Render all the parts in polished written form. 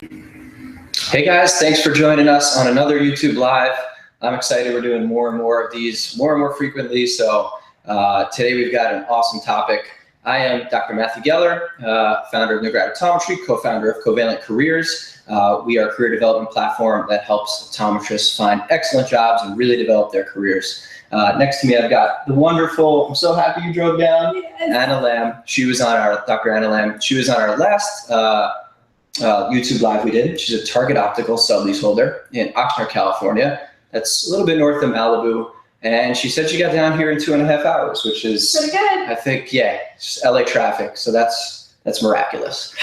Hey guys, thanks for joining us on another YouTube Live. I'm excited we're doing more and more of these more and more frequently. So today we've got an awesome topic. I am Dr. Matthew Geller, founder of New Grad Optometry, co-founder of CovalentCareers. We are a career development platform that helps optometrists find excellent jobs and really develop their careers. Next to me, I've got the wonderful, I'm so happy you drove down, yes, Anna Lamb. She was on our, Dr. Anna Lamb, she was on our last YouTube Live we did. She's a Target Optical sublease holder in Oxnard, California. That's a little bit north of Malibu. And she said she got down here in 2.5 hours, which is pretty good. I think, yeah, just LA traffic. So that's miraculous.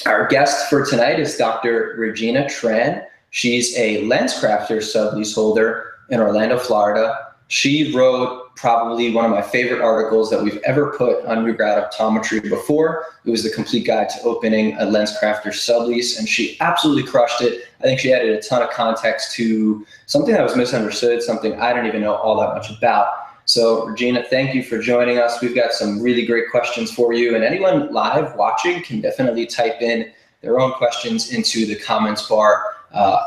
Our guest for tonight is Dr. Regina Tran. She's a LensCrafters sublease holder in Orlando, Florida. She wrote probably one of my favorite articles that we've ever put on New Grad Optometry before. It was the complete guide to opening a LensCrafters sublease, and she absolutely crushed it. I think she added a ton of context to something that was misunderstood, something I didn't even know all that much about. So Regina, thank you for joining us. We've got some really great questions for you, and anyone live watching can definitely type in their own questions into the comments bar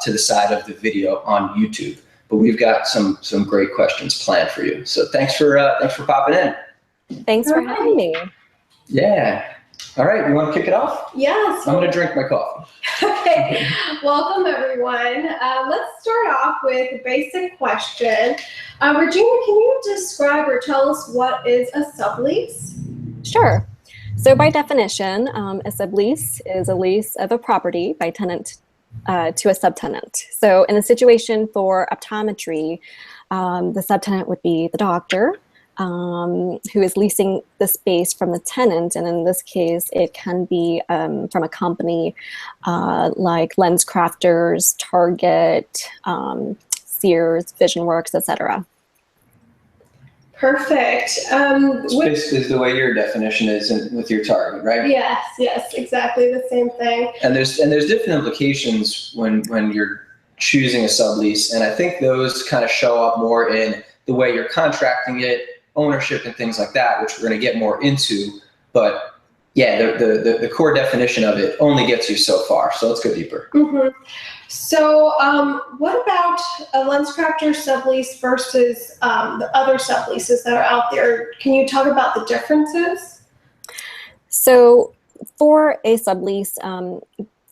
to the side of the video on YouTube. But we've got some great questions planned for you. So thanks for popping in. Thanks for having me. Yeah. All right, you want to kick it off? Yes. I'm going to drink my coffee. Okay. Welcome, everyone. Let's start off with a basic question. Regina, can you describe or tell us what is a sublease? Sure. So by definition, a sublease is a lease of a property by tenant to a subtenant. So in the situation for optometry, the subtenant would be the doctor who is leasing the space from the tenant. And in this case, it can be from a company like LensCrafters, Target, Sears, VisionWorks, etc. Perfect. This is the way your definition is with your Target, right? Yes, exactly the same thing. And there's different implications when you're choosing a sublease, and I think those kind of show up more in the way you're contracting it, ownership, and things like that, which we're going to get more into. But yeah, the core definition of it only gets you so far. So let's go deeper. Mm-hmm. So what about a LensCrafters sublease versus the other subleases that are out there? Can you talk about the differences? So for a sublease,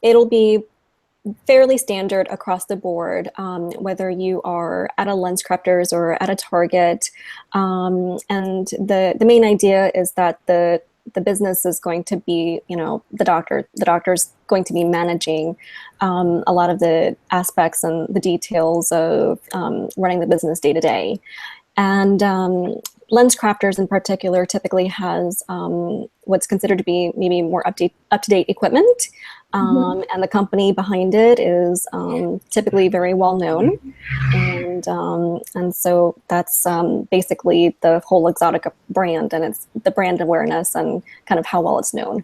it'll be fairly standard across the board, whether you are at a LensCrafters or at a Target. And the main idea is that the business is going to be, the doctor's going to be managing a lot of the aspects and the details of running the business day to day. And LensCrafters in particular typically has what's considered to be maybe more up-to-date equipment. And the company behind it is typically very well known. And so that's basically the whole Exotica brand, and it's the brand awareness and kind of how well it's known.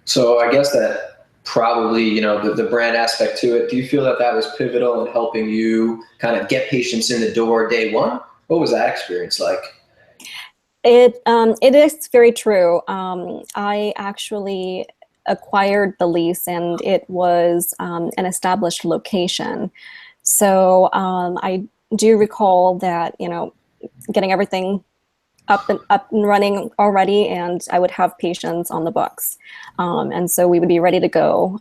So I guess that probably, the brand aspect to it, do you feel that was pivotal in helping you kind of get patients in the door day one? What was that experience like? It is very true. I actually acquired the lease, and it was an established location. So I do recall that, getting everything up and running already, and I would have patients on the books. And so we would be ready to go.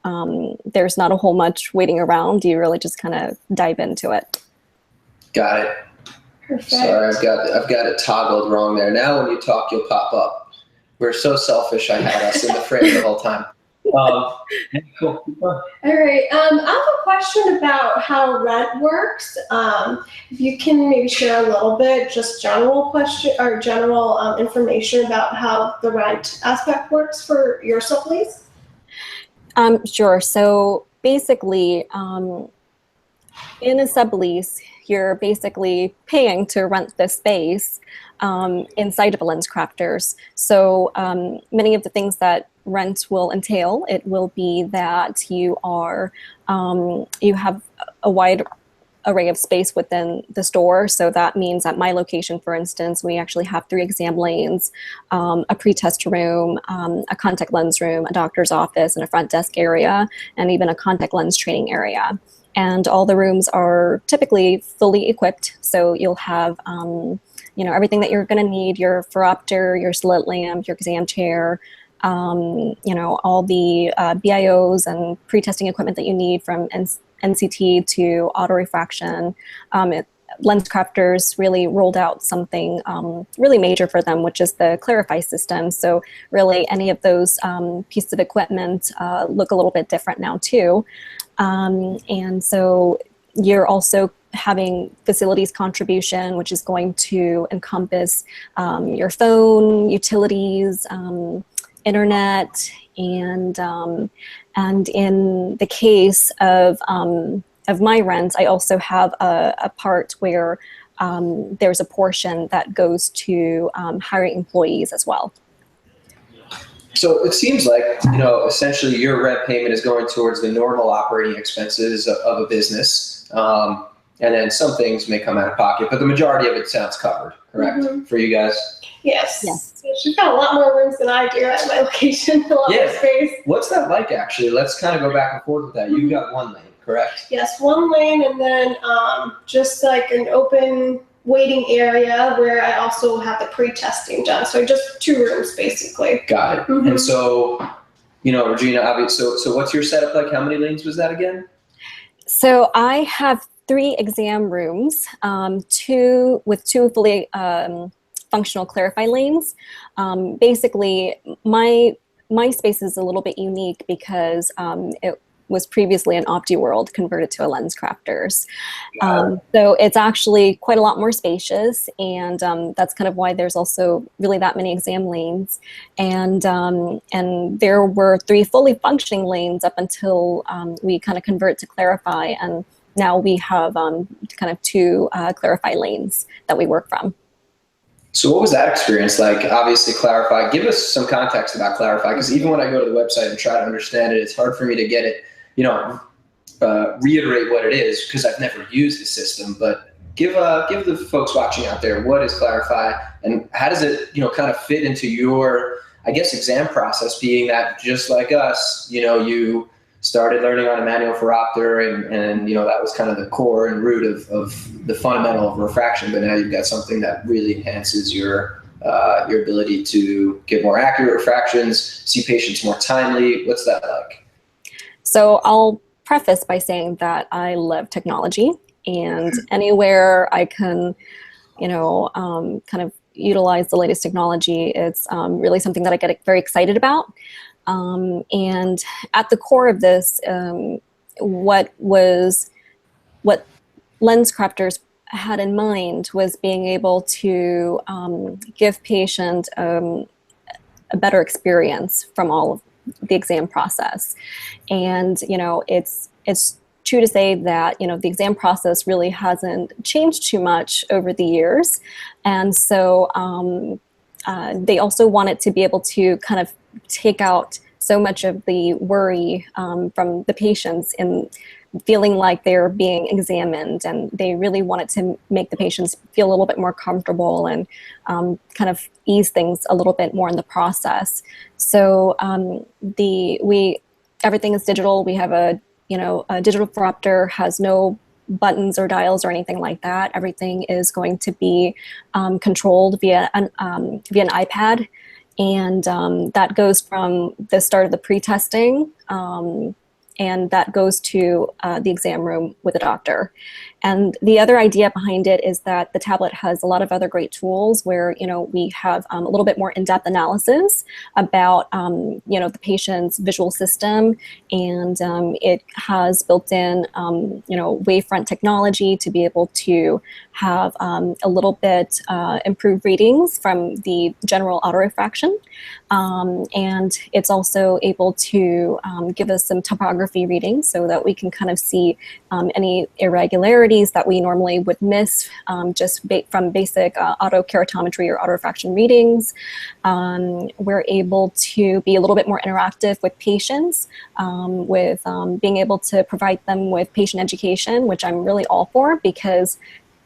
There's not a whole much waiting around. You really just kind of dive into it. Got it. Perfect. Sorry, I've got it toggled wrong there. Now when you talk, you'll pop up. We're so selfish. I had us in the frame the whole time. Cool. All right. I have a question about how rent works. If you can maybe share a little bit, just general question or general information about how the rent aspect works for your sublease. Sure. So basically, in a sublease, you're basically paying to rent the space inside of a LensCrafters. So many of the things that rent will entail, it will be that you are you have a wide array of space within the store. So that means at my location, for instance, we actually have 3 exam lanes, a pre-test room, a contact lens room, a doctor's office, and a front desk area, and even a contact lens training area. And all the rooms are typically fully equipped. So you'll have, everything that you're going to need, your phoropter, your slit lamp, your exam chair, all the BIOs and pre-testing equipment that you need from NCT to autorefraction. LensCrafters really rolled out something really major for them, which is the Clarify system. So really any of those pieces of equipment look a little bit different now too. And so you're also having facilities contribution, which is going to encompass your phone, utilities, internet, and in the case of my rent, I also have a part where there's a portion that goes to hiring employees as well. So it seems like, essentially your rent payment is going towards the normal operating expenses of a business. And then some things may come out of pocket, but the majority of it sounds covered, correct? Mm-hmm. For you guys? Yes. She's got a lot more rooms than I do at my location, a lot more space. What's that like, actually? Let's kind of go back and forth with that. Mm-hmm. You've got 1 lane, correct? Yes, 1 lane, and then just like an open waiting area where I also have the pre-testing done. So just 2 rooms, basically. Got it. Mm-hmm. And so, Regina, obviously, so what's your setup like? How many lanes was that again? So I have 3 exam rooms, 2 fully functional Clarify lanes. Basically, my space is a little bit unique because it was previously an OptiWorld converted to a LensCrafters. So it's actually quite a lot more spacious, and that's kind of why there's also really that many exam lanes. And there were 3 fully functioning lanes up until we kind of convert to Clarify, and now we have kind of 2 Clarify lanes that we work from. So what was that experience like? Obviously, Clarify, give us some context about Clarify, because even when I go to the website and try to understand it, it's hard for me to get it, reiterate what it is, because I've never used the system. But give the folks watching out there, what is Clarify, and how does it, kind of fit into your, I guess, exam process, being that just like us, you started learning on a manual phoropter, and that was kind of the core and root of the fundamental of refraction. But now you've got something that really enhances your ability to get more accurate refractions, see patients more timely. What's that like? So I'll preface by saying that I love technology, and anywhere I can, kind of utilize the latest technology, it's really something that I get very excited about. And at the core of this, what LensCrafters had in mind was being able to give patient a better experience from all of the exam process. And it's true to say that the exam process really hasn't changed too much over the years, and so they also wanted to be able to kind of take out so much of the worry from the patients in feeling like they're being examined, and they really wanted to make the patients feel a little bit more comfortable and kind of ease things a little bit more in the process. So everything is digital. We have a digital phoropter, has no buttons or dials or anything like that. Everything is going to be controlled via an iPad. And that goes from the start of the pre-testing, and that goes to the exam room with the doctor. And the other idea behind it is that the tablet has a lot of other great tools where, we have a little bit more in-depth analysis about, the patient's visual system, and it has built-in, wavefront technology to be able to have a little bit improved readings from the general autorefraction. And it's also able to give us some topography sonography readings so that we can kind of see any irregularities that we normally would miss just from basic autokeratometry or autorefraction readings. We're able to be a little bit more interactive with patients, with being able to provide them with patient education, which I'm really all for, because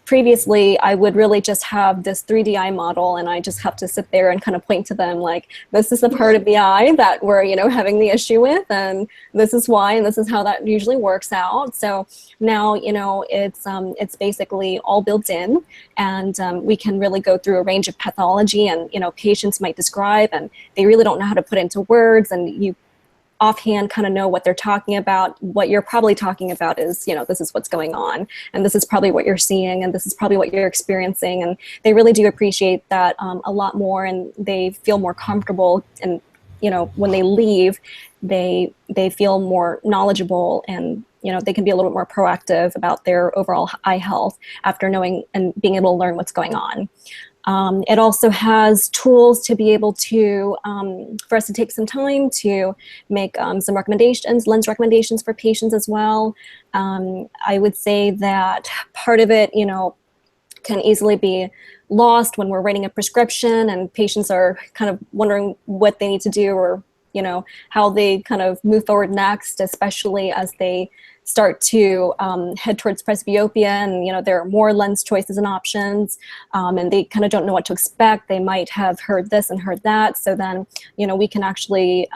previously I would really just have this 3D eye model and I just have to sit there and kind of point to them like, this is the part of the eye that we're, having the issue with, and this is why, and this is how that usually works out. So now, it's basically all built in, and we can really go through a range of pathology, and, patients might describe and they really don't know how to put into words, and you offhand kind of know what they're talking about. What you're probably talking about is, this is what's going on, and this is probably what you're seeing, and this is probably what you're experiencing. And they really do appreciate that a lot more, and they feel more comfortable. And, when they leave, they feel more knowledgeable, and, they can be a little bit more proactive about their overall eye health after knowing and being able to learn what's going on. It also has tools to be able to, for us to take some time to make some recommendations, lens recommendations for patients as well. I would say that part of it, can easily be lost when we're writing a prescription and patients are kind of wondering what they need to do, or, how they kind of move forward next, especially as they start to head towards presbyopia, and there are more lens choices and options, and they kind of don't know what to expect. They might have heard this and heard that, so then we can actually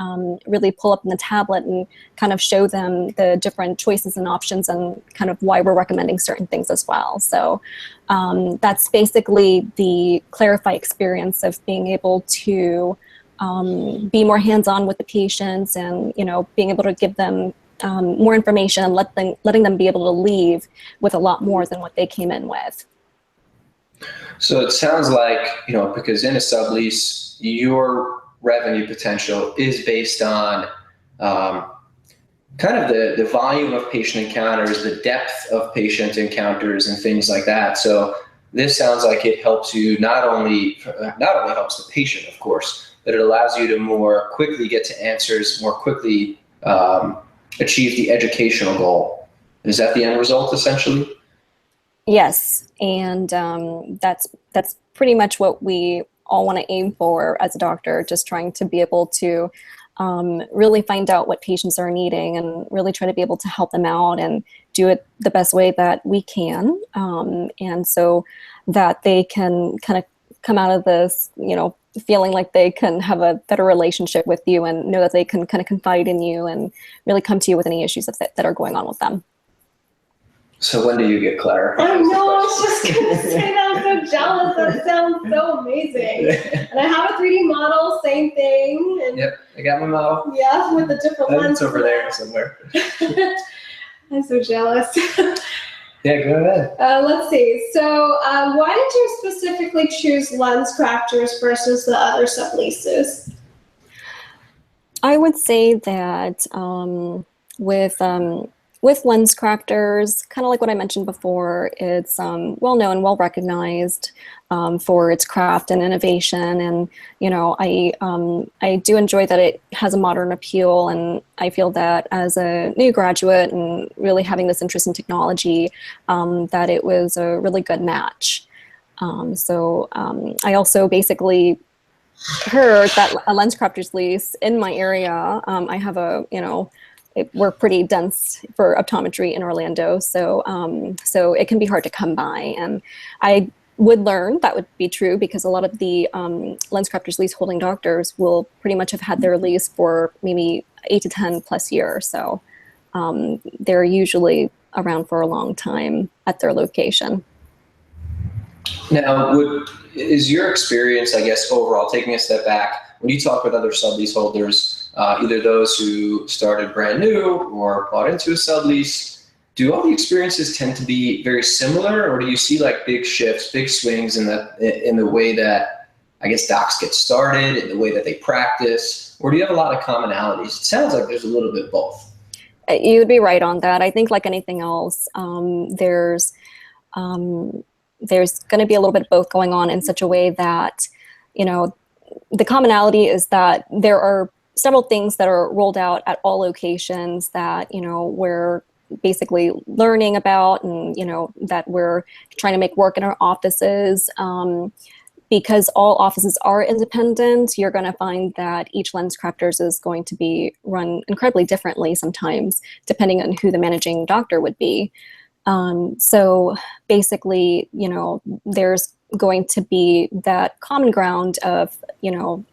really pull up in the tablet and kind of show them the different choices and options, and kind of why we're recommending certain things as well. So that's basically the Clarify experience of being able to be more hands-on with the patients, and being able to give them more information, and letting them be able to leave with a lot more than what they came in with. So it sounds like, because in a sublease, your revenue potential is based on kind of the volume of patient encounters, the depth of patient encounters, and things like that. So this sounds like it helps you not only helps the patient, of course, but it allows you to more quickly get to answers, more quickly achieve the educational goal. Is that the end result, essentially? Yes, and that's pretty much what we all want to aim for as a doctor, just trying to be able to really find out what patients are needing, and really try to be able to help them out and do it the best way that we can, and so that they can kind of come out of this, feeling like they can have a better relationship with you, and know that they can kind of confide in you and really come to you with any issues that are going on with them. So when do you get Claire? I know, I was just going to say that. I'm so jealous. That sounds so amazing. And I have a 3D model, same thing. And yep, I got my model. yeah, with the different lenses. It's over there somewhere. I'm so jealous. Yeah, go ahead. Let's see. So why did you specifically choose LensCrafters versus the other subleases? I would say that with LensCrafters, kind of like what I mentioned before, it's well known, well recognized for its craft and innovation, and I do enjoy that it has a modern appeal, and I feel that as a new graduate and really having this interest in technology, that it was a really good match. I also basically heard that a LensCrafters lease in my area, I have we're pretty dense for optometry in Orlando, so it can be hard to come by. And I would learn that would be true, because a lot of the LensCrafters lease holding doctors will pretty much have had their lease for maybe 8 to 10 plus years. So they're usually around for a long time at their location. Now, is your experience, I guess, overall, taking a step back, when you talk with other sublease holders, either those who started brand new or bought into a sublease, do all the experiences tend to be very similar, or do you see like big shifts, big swings in the way that, I guess, docs get started, in the way that they practice, or do you have a lot of commonalities? It sounds like there's a little bit both. You would be right on that. I think like anything else, there's going to be a little bit of both going on, in such a way that, the commonality is that there are several things that are rolled out at all locations that, you know, we're basically learning about, and, you know, that we're trying to make work in our offices. Because all offices are independent, you're going to find that each LensCrafters is going to be run incredibly differently sometimes, depending on who the managing doctor would be. So basically, you know, there's going to be that common ground of, you know,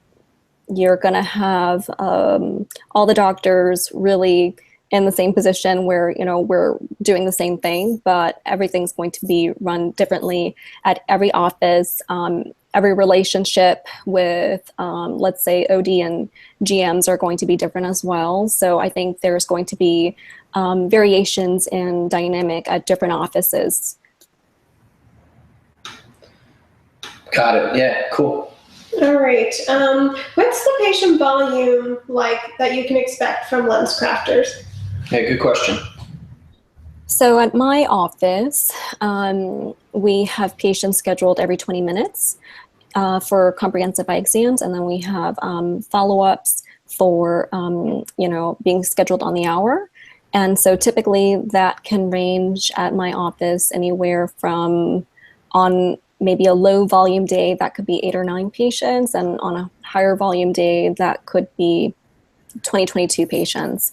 you're going to have all the doctors really in the same position where, you know, we're doing the same thing, but everything's going to be run differently at every office. Every relationship with, let's say, OD and GMs are going to be different as well. So I think there's going to be variations in dynamic at different offices. Got it. Yeah, cool. All right. What's the patient volume like that you can expect from LensCrafters? Yeah, good question. So at my office, we have patients scheduled every 20 minutes for comprehensive eye exams, and then we have follow-ups for, you know, being scheduled on the hour. And so typically that can range at my office anywhere from, on maybe a low volume day, that could be 8 or 9 patients, and on a higher volume day, that could be 20, 22 patients.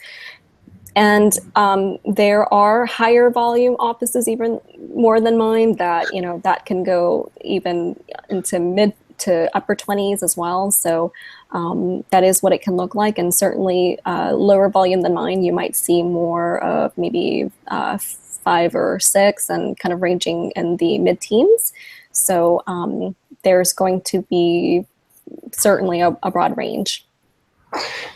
And there are higher volume offices, even more than mine, that, you know, that can go even into mid to upper 20s as well. So that is what it can look like. And certainly lower volume than mine, you might see more of maybe 5 or 6 and kind of ranging in the mid-teens. So there's going to be certainly a broad range.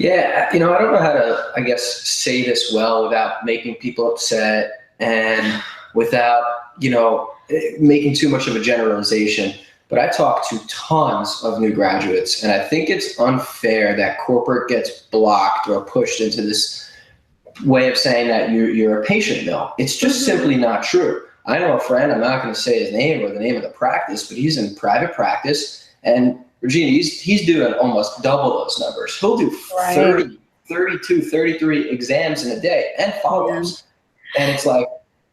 Yeah, you know, I don't know how to, I guess, say this well without making people upset and without, you know, making too much of a generalization. But I talk to tons of new graduates, and I think it's unfair that corporate gets blocked or pushed into this way of saying that you're a patient mill. It's just simply not true. I know a friend, I'm not going to say his name or the name of the practice, but he's in private practice, and Regina, he's doing almost double those numbers. He'll do 30, 32, 33 exams in a day and follow-ups. Yeah. And it's like,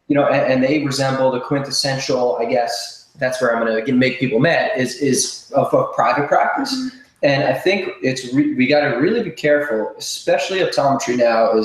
you know, and they resemble the quintessential, I guess, that's where I'm going to make people mad, is of private practice. Mm-hmm. And I think we got to really be careful, especially optometry now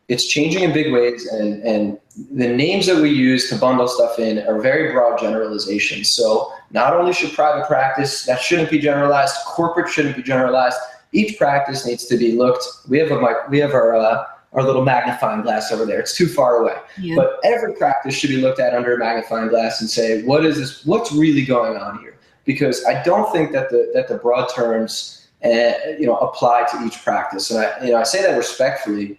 it's changing in big ways, and the names that we use to bundle stuff in are very broad generalizations. So not only should private practice, that shouldn't be generalized, corporate shouldn't be generalized. Each practice needs to be looked. We have our little magnifying glass over there. It's too far away. Yeah. But every practice should be looked at under a magnifying glass and say, what is this? What's really going on here? Because I don't think that the broad terms apply to each practice. And I say that respectfully.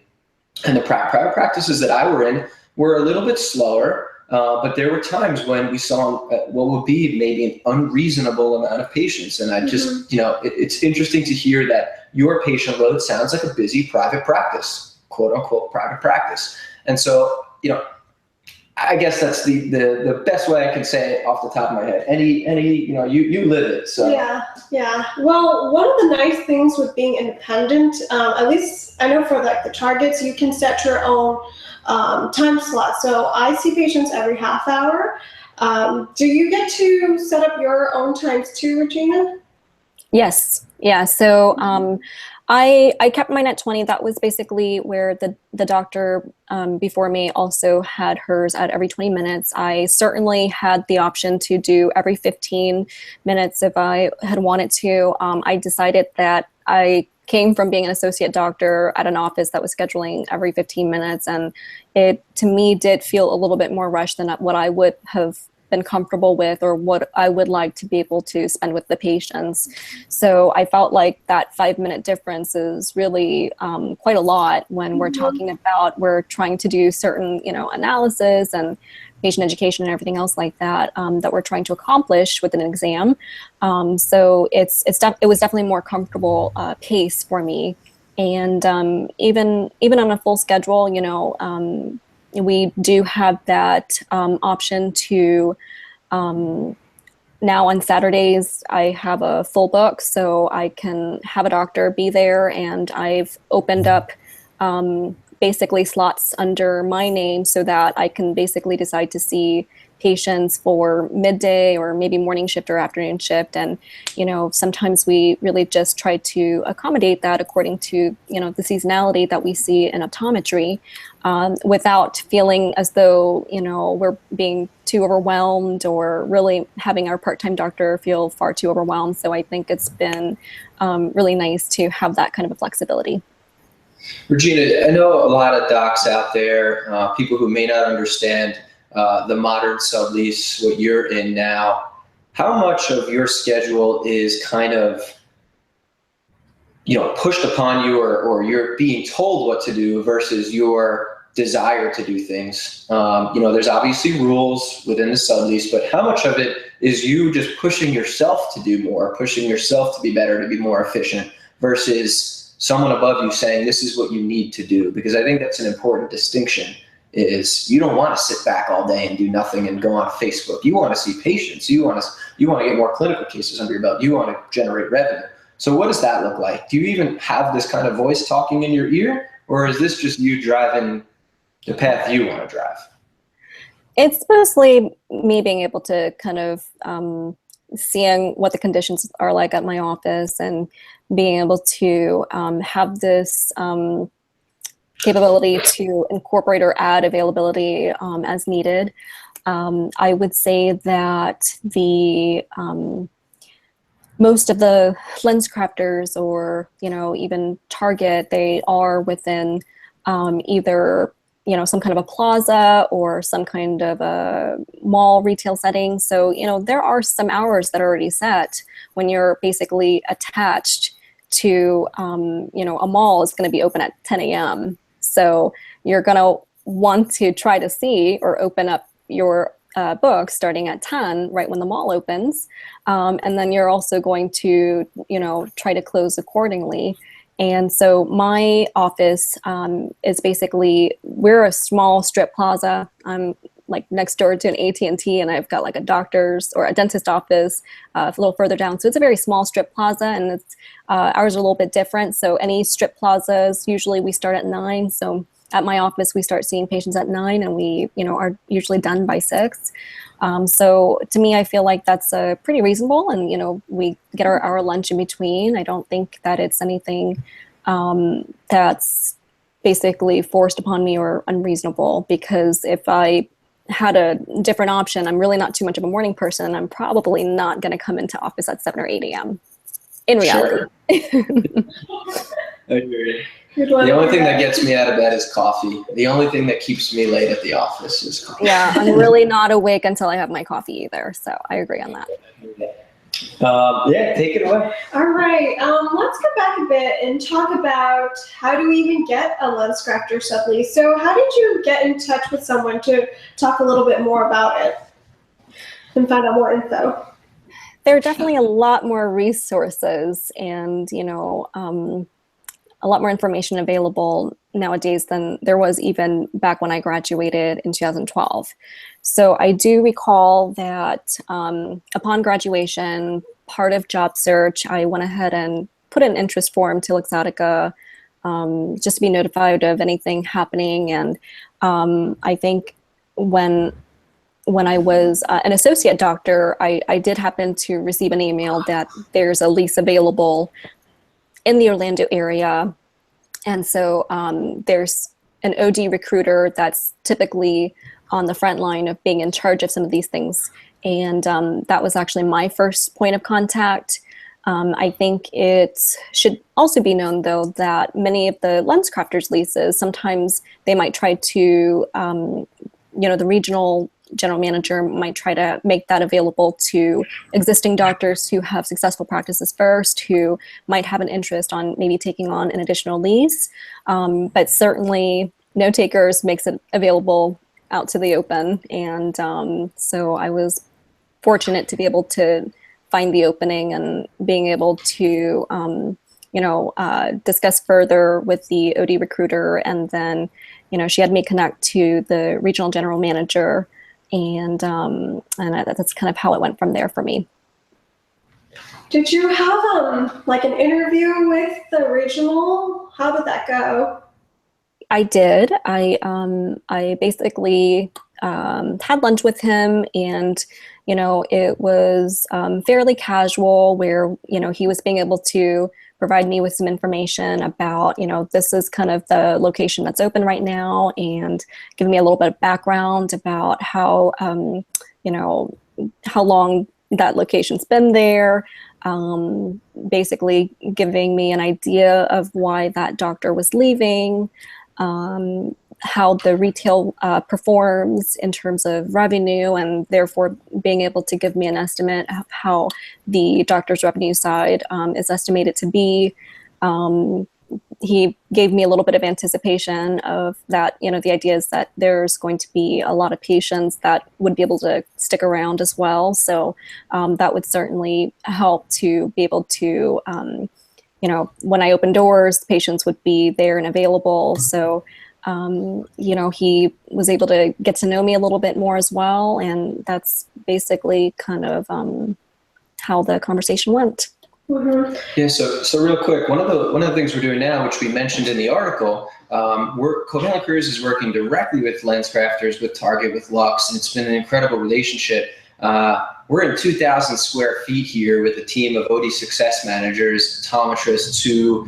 And the private practices that I were in were a little bit slower, but there were times when we saw what would be maybe an unreasonable amount of patients. And I just, it's interesting to hear that your patient load sounds like a busy private practice, quote unquote, private practice. And so, I guess that's the best way I can say it off the top of my head. You live it. So. Yeah. Well, one of the nice things with being independent, at least I know for like the targets, you can set your own time slot. So I see patients every half hour. Do you get to set up your own times too, Regina? Yes. Yeah. So I kept mine at 20. That was basically where the doctor before me also had hers at every 20 minutes. I certainly had the option to do every 15 minutes if I had wanted to. I decided that I came from being an associate doctor at an office that was scheduling every 15 minutes, and it to me did feel a little bit more rushed than what I would have been comfortable with or what I would like to be able to spend with the patients. So I felt like that 5-minute difference is really quite a lot when we're talking about, we're trying to do certain, analysis and patient education and everything else like that, that we're trying to accomplish with an exam. So it was definitely more comfortable pace for me. And even on a full schedule, we do have that option to now on Saturdays, I have a full book, so I can have a doctor be there, and I've opened up basically slots under my name so that I can basically decide to see patients for midday or maybe morning shift or afternoon shift. And, sometimes we really just try to accommodate that according to, the seasonality that we see in optometry, without feeling as though, we're being too overwhelmed or really having our part-time doctor feel far too overwhelmed. So I think it's been really nice to have that kind of a flexibility. Regina, I know a lot of docs out there, people who may not understand the modern sublease, what you're in now. How much of your schedule is kind of, pushed upon you, or you're being told what to do versus your desire to do things? There's obviously rules within the sublease, but how much of it is you just pushing yourself to do more, pushing yourself to be better, to be more efficient, versus someone above you saying, this is what you need to do? Because I think that's an important distinction, is you don't want to sit back all day and do nothing and go on Facebook. You want to see patients. You want to get more clinical cases under your belt. You want to generate revenue. So what does that look like? Do you even have this kind of voice talking in your ear, or is this just you driving the path you want to drive? It's mostly me being able to kind of seeing what the conditions are like at my office, and being able to have this capability to incorporate or add availability as needed. I would say that the most of the LensCrafters, or even Target, they are within either some kind of a plaza or some kind of a mall retail setting. So there are some hours that are already set when you're basically attached to a mall is going to be open at 10 a.m. So you're going to want to try to see or open up your book starting at 10, right when the mall opens. And then you're also going to, try to close accordingly. And so my office is basically, we're a small strip plaza. I'm like next door to an AT&T, and I've got like a doctor's or a dentist office a little further down. So it's a very small strip plaza, and it's ours are a little bit different. So any strip plazas, usually we start at 9. So at my office, we start seeing patients at 9, and we are usually done by 6. So to me, I feel like that's pretty reasonable, and we get our hour lunch in between. I don't think that it's anything that's basically forced upon me or unreasonable, because if I had a different option, I'm really not too much of a morning person, I'm probably not going to come into office at 7 or 8 a.m. in reality. Sure. I agree. The only thing that gets me out of bed is coffee. The only thing that keeps me late at the office is coffee. Yeah, I'm really not awake until I have my coffee either. So I agree on that. Yeah, take it away. All right, let's go back a bit and talk about how do we even get a LensCrafter sublease. So how did you get in touch with someone to talk a little bit more about it and find out more info? There are definitely a lot more resources and, a lot more information available nowadays than there was even back when I graduated in 2012. So I do recall that upon graduation, part of job search, I went ahead and put an interest form to Luxottica just to be notified of anything happening. And I think when I was an associate doctor, I did happen to receive an email that there's a lease available in the Orlando area. And so there's an OD recruiter that's typically on the front line of being in charge of some of these things. And that was actually my first point of contact. I think it should also be known, though, that many of the LensCrafters leases, sometimes they might try to, the regional general manager might try to make that available to existing doctors who have successful practices first, who might have an interest on maybe taking on an additional lease. But certainly No Takers makes it available out to the open. And so I was fortunate to be able to find the opening and being able to, discuss further with the OD recruiter. And then, she had me connect to the regional general manager. And that's kind of how it went from there for me. Did you have like an interview with the regional? How did that go? I did. I basically had lunch with him, and it was fairly casual, where he was being able to provide me with some information about this is kind of the location that's open right now, and give me a little bit of background about how how long that location's been there. Basically giving me an idea of why that doctor was leaving, how the retail performs in terms of revenue, and therefore being able to give me an estimate of how the doctor's revenue side is estimated to be. He gave me a little bit of anticipation of that, the idea is that there's going to be a lot of patients that would be able to stick around as well. So that would certainly help to be able to, when I open doors, patients would be there and available. So, he was able to get to know me a little bit more as well. And that's basically kind of how the conversation went. Mm-hmm. Yeah. So real quick, one of the things we're doing now, which we mentioned in the article, CovalentCareers is working directly with LensCrafters, with Target, with Lux, and it's been an incredible relationship. We're in 2,000 square feet here with a team of OD success managers, optometrists who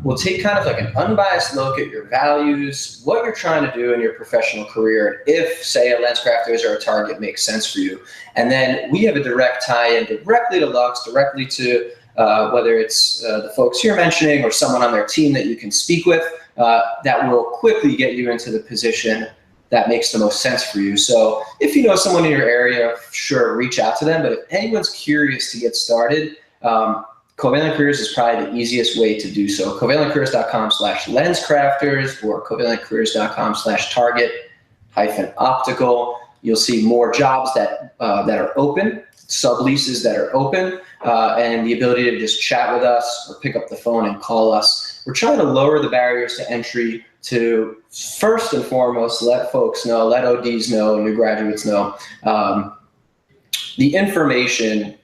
will take kind of like an unbiased look at your values, what you're trying to do in your professional career, if, say, a LensCrafters or a Target makes sense for you. And then we have a direct tie-in directly to Lux, directly to whether it's the folks you're mentioning or someone on their team that you can speak with, that will quickly get you into the position that makes the most sense for you. So if you know someone in your area, sure, reach out to them. But if anyone's curious to get started, CovalentCareers is probably the easiest way to do so. CovalentCareers.com/LensCrafters or CovalentCareers.com/Target-Optical. You'll see more jobs that are open, subleases that are open, and the ability to just chat with us or pick up the phone and call us. We're trying to lower the barriers to entry to, first and foremost, let folks know, let ODs know, new graduates know, the information,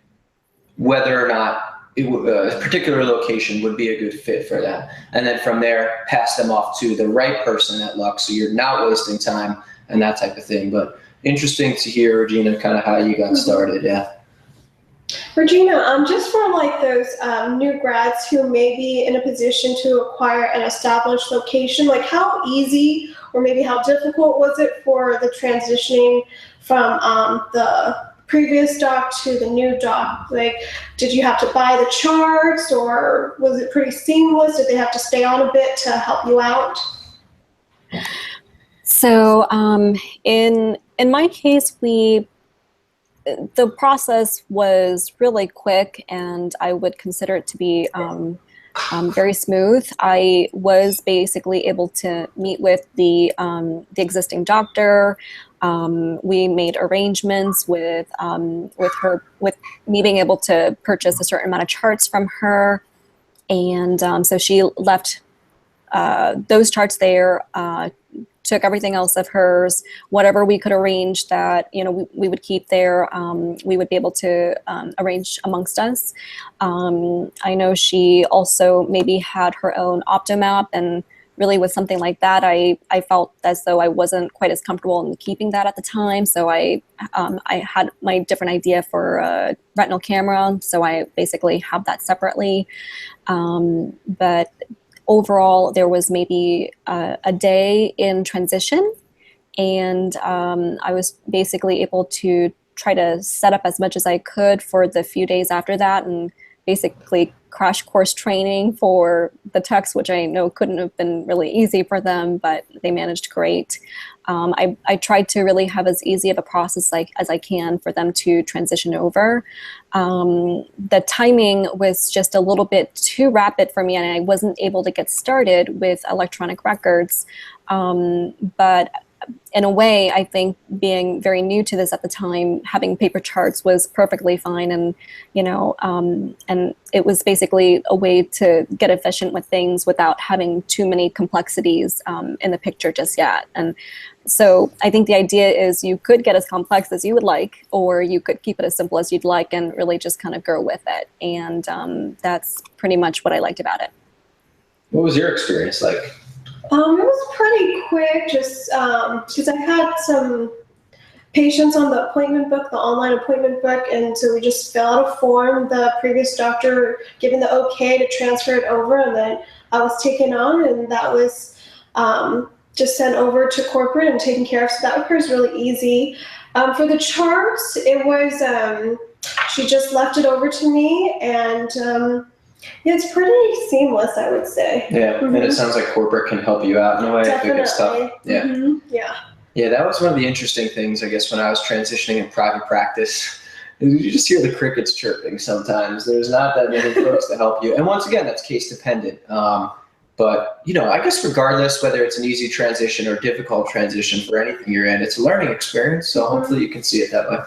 whether or not a particular location would be a good fit for them. And then from there, pass them off to the right person at Lux, so you're not wasting time and that type of thing. But interesting to hear, Regina, kind of how you got started. Yeah. Regina, just for like those new grads who may be in a position to acquire an established location, like how easy or maybe how difficult was it for the transitioning from the previous doc to the new doc? Like, did you have to buy the charts, or was it pretty seamless? Did they have to stay on a bit to help you out? So in my case, the process was really quick, and I would consider it to be very smooth. I was basically able to meet with the existing doctor. We made arrangements with her, with me being able to purchase a certain amount of charts from her, and so she left those charts there. Took everything else of hers, whatever we could arrange that we would keep there, we would be able to arrange amongst us. I know she also maybe had her own Optomap, and really with something like that, I felt as though I wasn't quite as comfortable in keeping that at the time. So I had my different idea for a retinal camera, so I basically have that separately. But overall, there was maybe a day in transition, and I was basically able to try to set up as much as I could for the few days after that, and basically crash course training for the techs, which I know couldn't have been really easy for them, but they managed great. I tried to really have as easy of a process as I can for them to transition over. The timing was just a little bit too rapid for me, and I wasn't able to get started with electronic records. But in a way, I think being very new to this at the time, having paper charts was perfectly fine. And, and it was basically a way to get efficient with things without having too many complexities in the picture just yet. And so I think the idea is you could get as complex as you would like, or you could keep it as simple as you'd like and really just kind of grow with it. And that's pretty much what I liked about it. What was your experience like? It was pretty quick, just because I had some patients on the appointment book, the online appointment book, and so we just fill out a form, the previous doctor giving the okay to transfer it over, and then I was taken on, and that was just sent over to corporate and taken care of, so that was really easy. For the charts, it was, she just left it over to me, and yeah, it's pretty seamless, I would say. Yeah, and it sounds like corporate can help you out in a way if it gets tough. Yeah. Yeah. Yeah, that was one of the interesting things, I guess, when I was transitioning in private practice. You just hear the crickets chirping sometimes. There's not that many folks to help you. And once again, that's case dependent. But, I guess regardless whether it's an easy transition or difficult transition for anything you're in, it's a learning experience. So hopefully you can see it that way.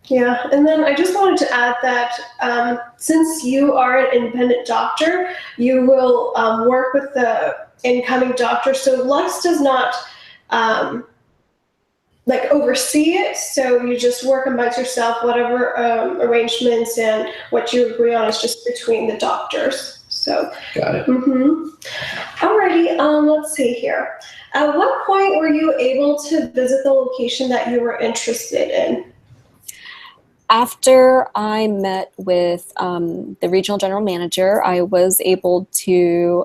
Yeah, and then I just wanted to add that since you are an independent doctor, you will work with the incoming doctor. So Lux does not oversee it. So you just work amongst yourself, whatever arrangements and what you agree on is just between the doctors. So got it. Alrighty, let's see here. At what point were you able to visit the location that you were interested in? After I met with the regional general manager, I was able to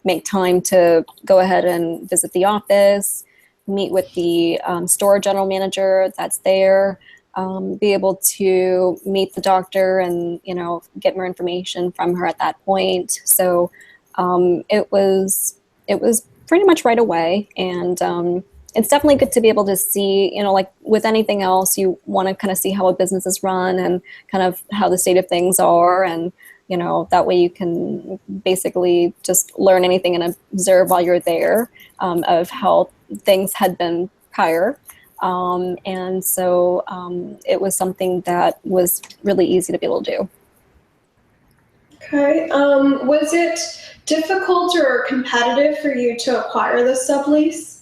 make time to go ahead and visit the office, meet with the store general manager that's there, be able to meet the doctor and, get more information from her at that point. So it was pretty much right away. And it's definitely good to be able to see, like with anything else, you want to kind of see how a business is run and kind of how the state of things are. And, that way you can basically just learn anything and observe while you're there of how things had been prior. And so it was something that was really easy to be able to do. Okay. Was it difficult or competitive for you to acquire the sublease?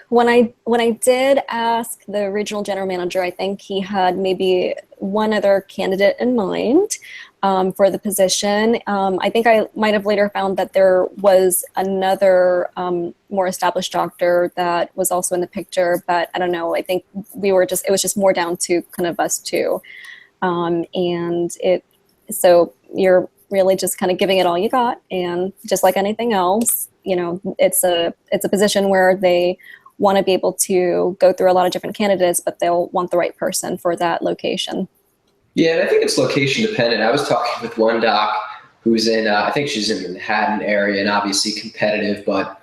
When I did ask the regional general manager, I think he had maybe one other candidate in mind for the position. I think I might have later found that there was another more established doctor that was also in the picture, but I don't know. I think it was just more down to kind of us two. So you're really just kind of giving it all you got, and just like anything else, it's a position where they want to be able to go through a lot of different candidates, but they'll want the right person for that location. Yeah, and I think it's location dependent. I was talking with one doc who's in, I think she's in the Manhattan area, and obviously competitive, but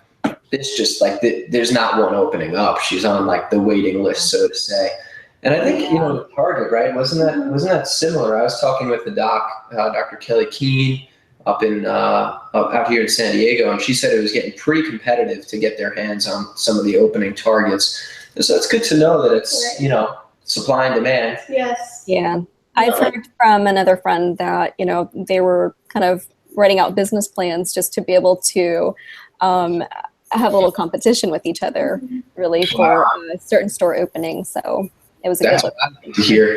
it's just like there's not one opening up. She's on like the waiting list, so to say. And I think, the Target, right? Wasn't that similar? I was talking with the doc, Dr. Kelly Keene, out here in San Diego, and she said it was getting pretty competitive to get their hands on some of the opening targets. So it's good to know that it's, supply and demand. Yes. Yeah. I've heard from another friend that, they were kind of writing out business plans just to be able to have a little competition with each other, really, for a certain store opening. So it was That's what I like to hear.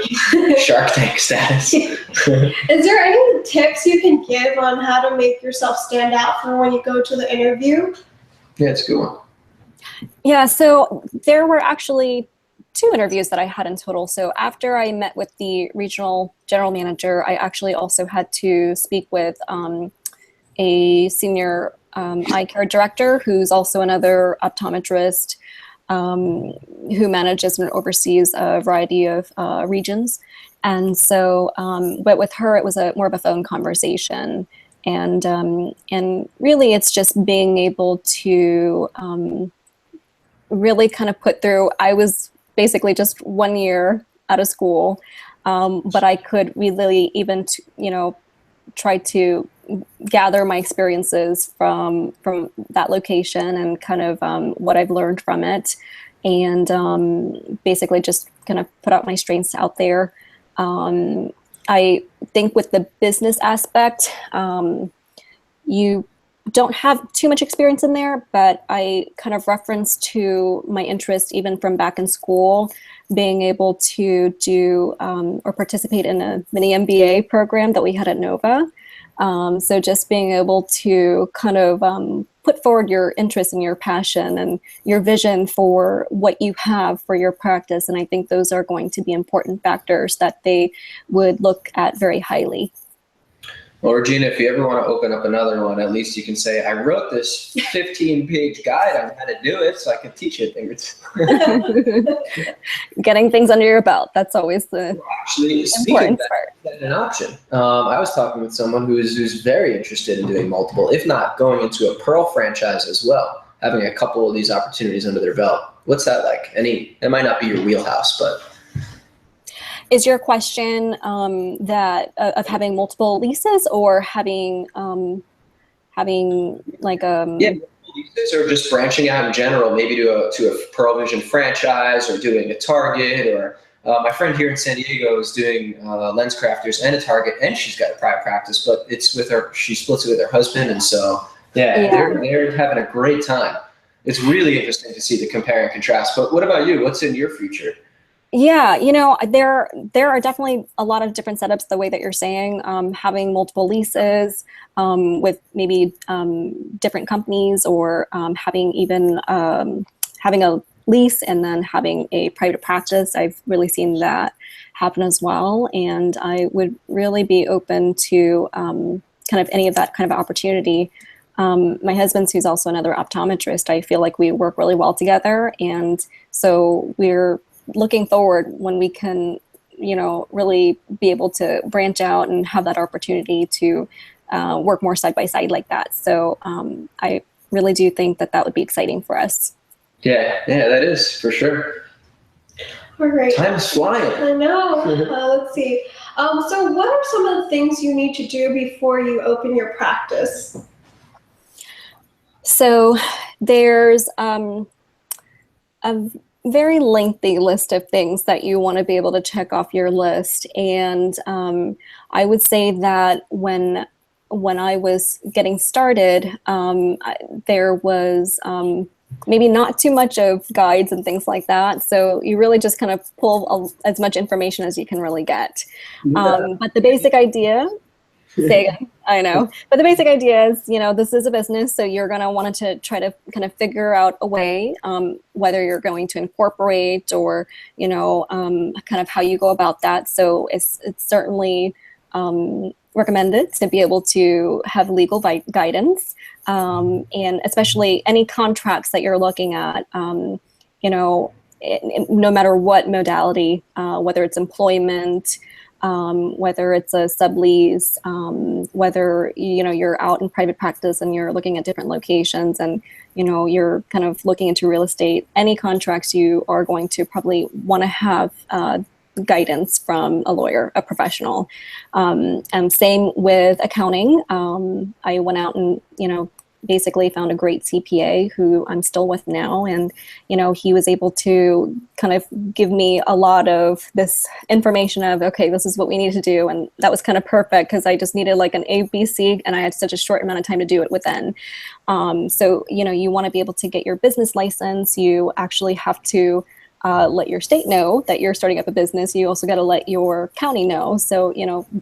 Shark Tank status. Is there any tips you can give on how to make yourself stand out for when you go to the interview? Yeah, it's a good one. Yeah, so there were actually 2 interviews that I had in total. So after I met with the regional general manager, I actually also had to speak with a senior eye care director who's also another optometrist, who manages and oversees a variety of regions. And so, but with her, it was more of a phone conversation. And really it's just being able to really kind of put through, I was basically just 1 year out of school, but I could really even, try to gather my experiences from that location and kind of what I've learned from it, and basically just kind of put out my strengths out there. I think with the business aspect, you don't have too much experience in there, but I kind of reference to my interest even from back in school, being able to do or participate in a mini MBA program that we had at Nova. So just being able to kind of put forward your interest and your passion and your vision for what you have for your practice. And I think those are going to be important factors that they would look at very highly. Well, Regina, if you ever want to open up another one, at least you can say, I wrote this 15-page guide on how to do it so I can teach you a thing or two. Getting things under your belt, that's always the Actually, speaking of that, that's an option. I was talking with someone who's very interested in doing multiple, if not going into a Pearl franchise as well, having a couple of these opportunities under their belt. What's that like? It might not be your wheelhouse, but... Is your question that of having multiple leases or having like leases, or just branching out in general, maybe to a Pearl Vision franchise, or doing a Target, or my friend here in San Diego is doing LensCrafters and a Target, and she's got a private practice, but it's with her. She splits it with her husband, and so they're having a great time. It's really interesting to see the compare and contrast. But what about you? What's in your future? Yeah, there are definitely a lot of different setups the way that you're saying, having multiple leases with maybe different companies, or having even having a lease and then having a private practice. I've really seen that happen as well. And I would really be open to kind of any of that kind of opportunity. My husband's, who's also another optometrist, I feel like we work really well together. And so we're looking forward when we can, really be able to branch out and have that opportunity to work more side by side like that. So I really do think that would be exciting for us. Yeah, that is for sure. All right. Time is flying. I know. Let's see. So what are some of the things you need to do before you open your practice? So there's a very lengthy list of things that you want to be able to check off your list. And I would say that when I was getting started, there was maybe not too much of guides and things like that. So you really just kind of pull as much information as you can really get. But the basic idea, say again, I know, but the basic idea is, this is a business, so you're going to want to try to kind of figure out a way, whether you're going to incorporate or, kind of how you go about that. So it's certainly recommended to be able to have legal guidance, and especially any contracts that you're looking at, no matter what modality, whether it's employment, whether it's a sublease, whether, you're out in private practice and you're looking at different locations and, you're kind of looking into real estate, any contracts you are going to probably want to have guidance from a lawyer, a professional. And same with accounting. I went out and, basically found a great CPA who I'm still with now. And, he was able to kind of give me a lot of this information of, okay, this is what we need to do. And that was kind of perfect because I just needed like an ABC and I had such a short amount of time to do it within. So, you want to be able to get your business license. You actually have to let your state know that you're starting up a business. You also got to let your county know. So,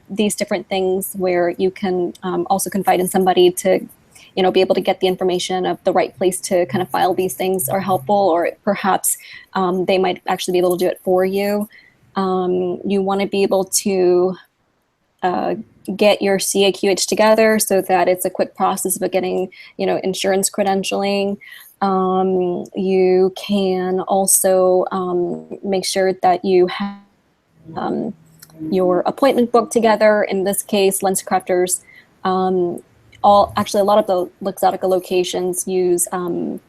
these different things where you can also confide in somebody to be able to get the information of the right place to kind of file these things are helpful, or perhaps they might actually be able to do it for you. You want to be able to get your CAQH together so that it's a quick process of getting, insurance credentialing. You can also make sure that you have your appointment book together. In this case, LensCrafters, a lot of the Luxottica locations use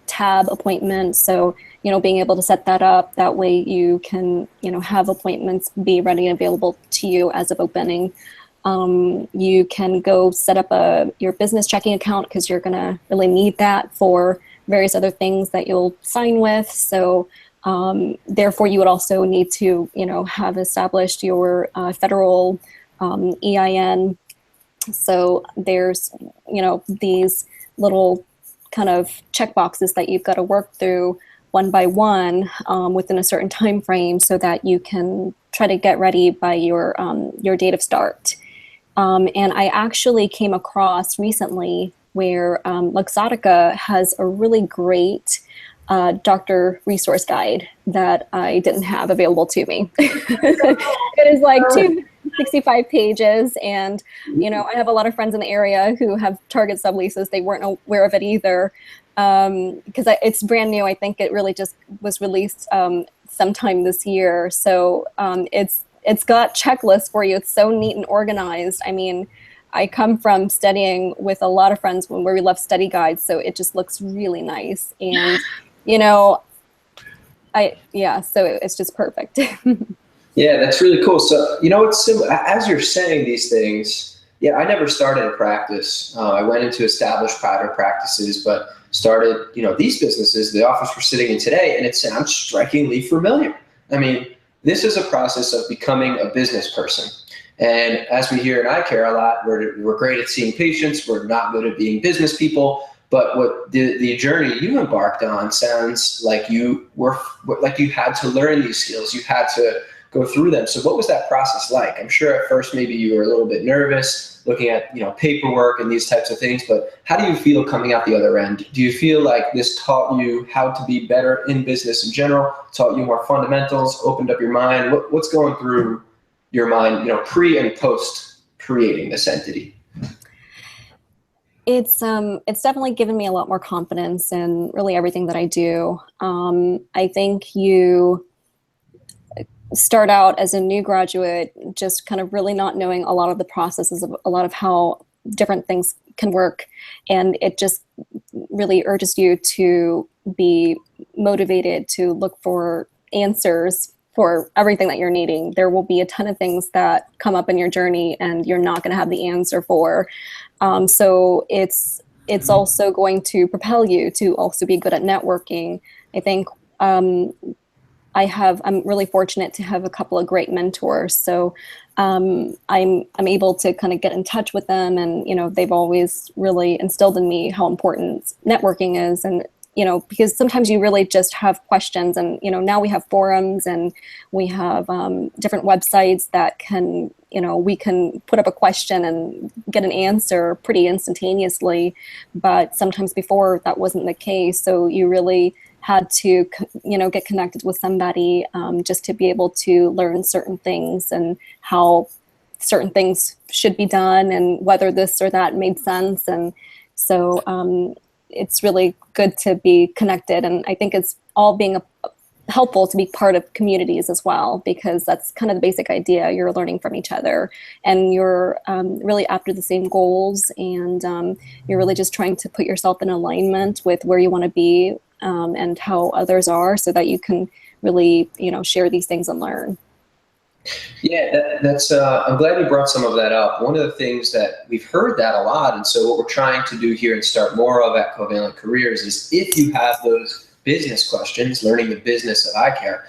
tab appointments. So, being able to set that up, that way you can, have appointments be ready and available to you as of opening. You can go set up your business checking account because you're going to really need that for various other things that you'll sign with. So therefore, you would also need to, have established your federal EIN. So there's, these little kind of check boxes that you've got to work through one by one within a certain time frame so that you can try to get ready by your date of start. And I actually came across recently where Luxottica has a really great doctor resource guide that I didn't have available to me. It is like 265 pages, and I have a lot of friends in the area who have Target subleases. They weren't aware of it either because it's brand new. I think it really just was released sometime this year. So it's got checklists for you. It's so neat and organized. I mean, I come from studying with a lot of friends where we love study guides, so it just looks really nice. And so it's just perfect. Yeah, that's really cool. So, it's similar. As you're saying these things, I never started a practice. I went into established private practices, but started, these businesses, the office we're sitting in today, and it sounds strikingly familiar. I mean, this is a process of becoming a business person. And as we hear in eye care a lot, we're great at seeing patients. We're not good at being business people. But what the journey you embarked on sounds like you had to learn these skills. You had to go through them. So what was that process like? I'm sure at first maybe you were a little bit nervous looking at paperwork and these types of things. But how do you feel coming out the other end? Do you feel like this taught you how to be better in business in general? Taught you more fundamentals? Opened up your mind? What's going through your mind, pre and post creating this entity? It's definitely given me a lot more confidence in really everything that I do. I think you start out as a new graduate, just kind of really not knowing a lot of the processes of a lot of how different things can work. And it just really urges you to be motivated to look for answers for everything that you're needing. There will be a ton of things that come up in your journey and you're not going to have the answer for. So it's also going to propel you to also be good at networking. I think I'm really fortunate to have a couple of great mentors. So I'm able to kind of get in touch with them, and they've always really instilled in me how important networking is. And because sometimes you really just have questions, and now we have forums and we have different websites that can we can put up a question and get an answer pretty instantaneously. But sometimes before that wasn't the case, so you really had to get connected with somebody just to be able to learn certain things and how certain things should be done and whether this or that made sense. And so it's really good to be connected, and I think it's all being helpful to be part of communities as well, because that's kind of the basic idea. You're learning from each other, and you're really after the same goals, and you're really just trying to put yourself in alignment with where you want to be and how others are, so that you can really share these things and learn. Yeah, that's. I'm glad you brought some of that up. One of the things that we've heard that a lot, and so what we're trying to do here and start more of at CovalentCareers is, if you have those business questions, learning the business of eye care,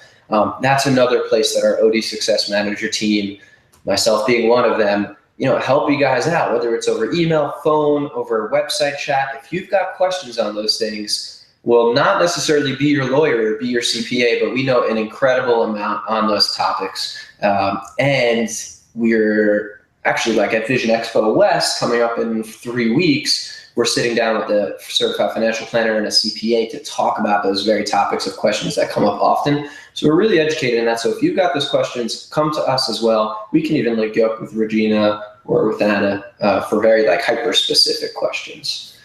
that's another place that our OD Success Manager team, myself being one of them, help you guys out, whether it's over email, phone, over website chat. If you've got questions on those things, we'll not necessarily be your lawyer or be your CPA, but we know an incredible amount on those topics. And we're actually, like at Vision Expo West coming up in 3 weeks, we're sitting down with the certified financial planner and a CPA to talk about those very topics of questions that come up often. So we're really educated in that. So if you've got those questions, come to us as well. We can even link you up with Regina or with Anna for very hyper specific questions.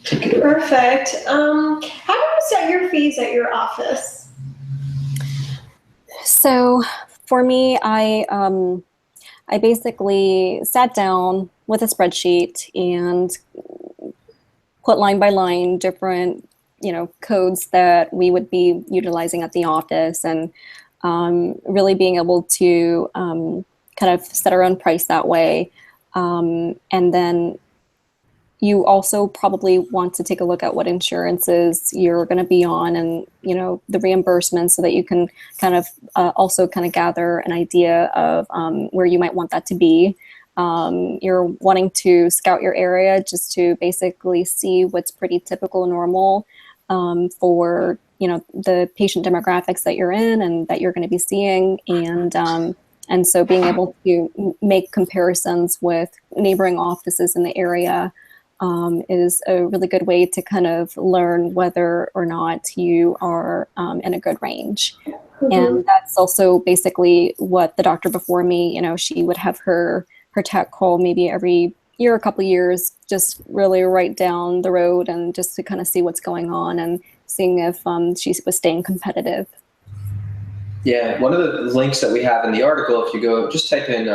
Perfect. How do you set your fees at your office? So for me, I basically sat down with a spreadsheet and put line by line different, codes that we would be utilizing at the office, and really being able to kind of set our own price that way. And then you also probably want to take a look at what insurances you're going to be on and, the reimbursement, so that you can kind of also kind of gather an idea of where you might want that to be. You're wanting to scout your area just to basically see what's pretty typical and normal for, the patient demographics that you're in and that you're going to be seeing. And so being able to make comparisons with neighboring offices in the area is a really good way to kind of learn whether or not you are in a good range. Mm-hmm. And that's also basically what the doctor before me, she would have her tech call maybe every year, a couple of years, just really write down the road and just to kind of see what's going on and seeing if she was staying competitive. Yeah, one of the links that we have in the article, if you go, just type in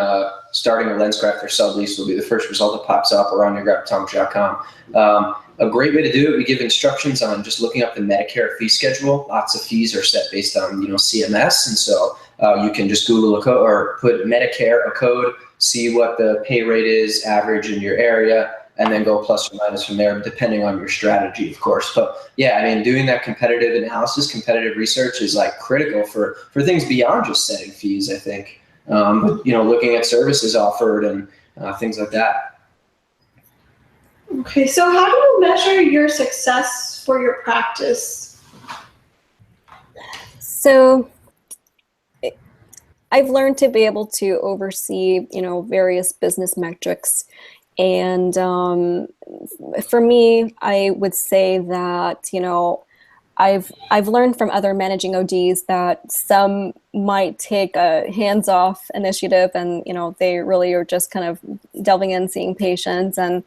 starting a LensCrafters sublease will be the first result that pops up, or on your optometry.com. A great way to do it, we give instructions on just looking up the Medicare fee schedule. Lots of fees are set based on, CMS. And so you can just Google a code or put Medicare, a code, see what the pay rate is average in your area, and then go plus or minus from there, depending on your strategy, of course. But yeah, I mean, doing that competitive analysis, competitive research is like critical for things beyond just setting fees, I think. But, looking at services offered and things like that. Okay, so how do you measure your success for your practice? So I've learned to be able to oversee, various business metrics. And for me, I would say that, I've learned from other managing ODs that some might take a hands-off initiative and, they really are just kind of delving in, seeing patients, and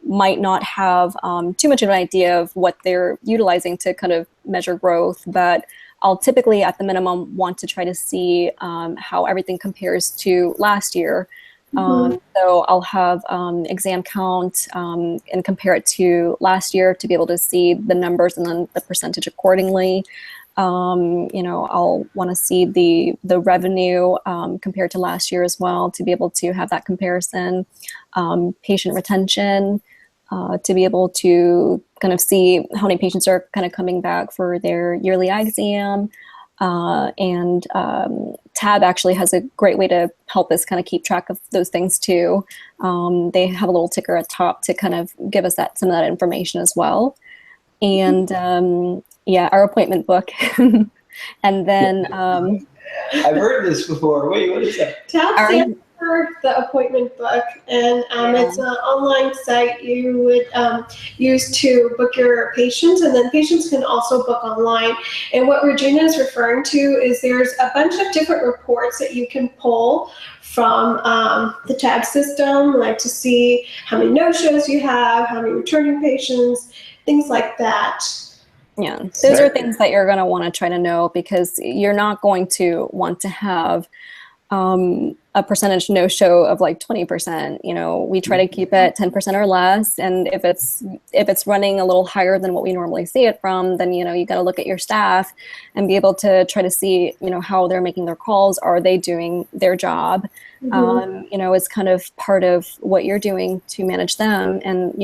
might not have too much of an idea of what they're utilizing to kind of measure growth. But I'll typically, at the minimum, want to try to see how everything compares to last year. So I'll have exam count and compare it to last year to be able to see the numbers and then the percentage accordingly. I'll want to see the revenue compared to last year as well, to be able to have that comparison. Patient retention, to be able to kind of see how many patients are kind of coming back for their yearly eye exam. And TAB actually has a great way to help us kind of keep track of those things too. They have a little ticker at top to kind of give us some of that information as well. And our appointment book. And then I've heard this before. Wait, what is that? TAB stands for the appointment book, and it's an online site you would use to book your patients, and then patients can also book online. And what Regina is referring to is there's a bunch of different reports that you can pull from the TAB system, like to see how many no-shows you have, how many returning patients, things like that. Yeah, those are things that you're going to want to try to know, because you're not going to want to have a percentage no-show of like 20%. We try to keep it 10% or less. And if it's running a little higher than what we normally see it from, then, you got to look at your staff and be able to try to see, how they're making their calls. Are they doing their job? It's kind of part of what you're doing to manage them and,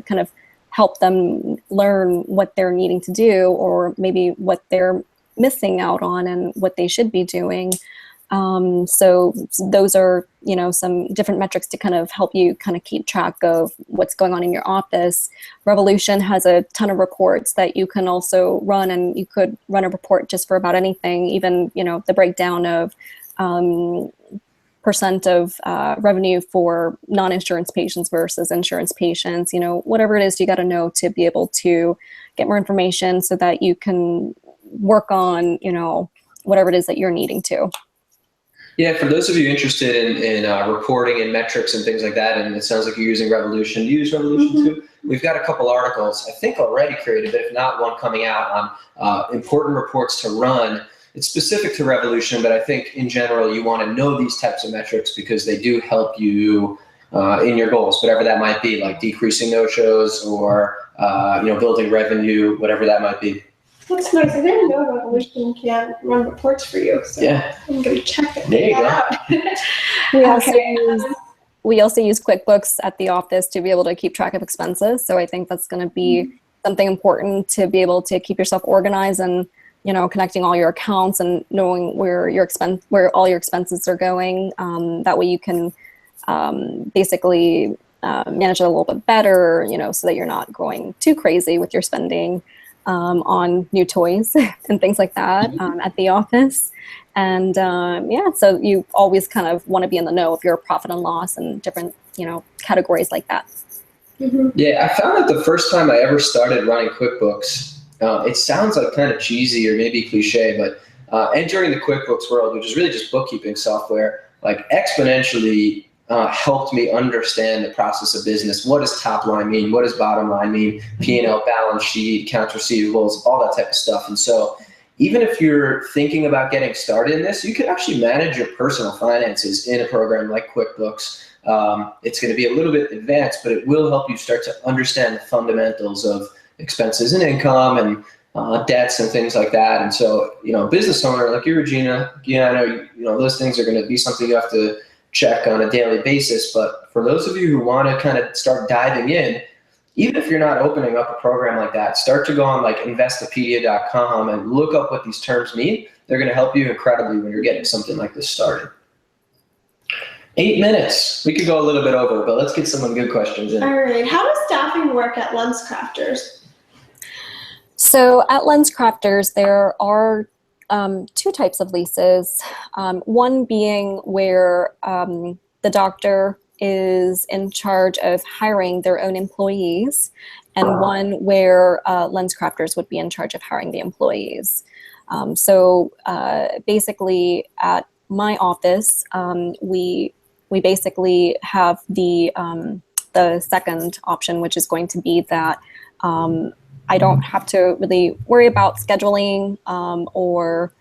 kind of help them learn what they're needing to do, or maybe what they're missing out on and what they should be doing. So those are, some different metrics to kind of help you kind of keep track of what's going on in your office. Revolution has a ton of reports that you can also run, and you could run a report just for about anything, even, the breakdown of percent of revenue for non-insurance patients versus insurance patients, whatever it is, you got to know to be able to get more information so that you can work on, whatever it is that you're needing to. Yeah, for those of you interested in reporting and metrics and things like that, and it sounds like you're using Revolution, do you use Revolution too? We've got a couple articles, I think already created, but if not, one coming out on important reports to run. It's specific to Revolution, but I think in general you want to know these types of metrics because they do help you in your goals, whatever that might be, like decreasing no-shows or building revenue, whatever that might be. That's nice. I didn't know Revolution can run reports for you, so yeah. I'm going to check it. There you go. We also use we also use QuickBooks at the office to be able to keep track of expenses. So I think that's going to be something important to be able to keep yourself organized and, you know, connecting all your accounts and knowing where all your expenses are going. That way you can basically manage it a little bit better, you know, so that you're not going too crazy with your spending on new toys and things like that at the office. And yeah, so you always kind of want to be in the know of your profit and loss and different, you know, categories like that. Yeah, I found that the first time I ever started running QuickBooks, it sounds like kind of cheesy or maybe cliche, but entering the QuickBooks world, which is really just bookkeeping software, like exponentially helped me understand the process of business. What does top line mean? What does bottom line mean? P&L, balance sheet, accounts receivables, all that type of stuff. And so even if you're thinking about getting started in this, you can actually manage your personal finances in a program like QuickBooks. It's going to be a little bit advanced, but it will help you start to understand the fundamentals of expenses and income and debts and things like that. And so, you know, a business owner like you, Regina, I know, you know, those things are going to be something you have to check on a daily basis. But for those of you who want to kind of start diving in, even if you're not opening up a program like that, start to go on like investopedia.com and look up what these terms mean. They're going to help you incredibly when you're getting something like this started. 8 minutes. We could go a little bit over, but let's get some good questions in. All right. How does staffing work at LensCrafters? So at LensCrafters, there are two types of leases. One being where the doctor is in charge of hiring their own employees, and one where LensCrafters would be in charge of hiring the employees. So basically at my office, we basically have the second option, which is going to be that I don't have to really worry about scheduling or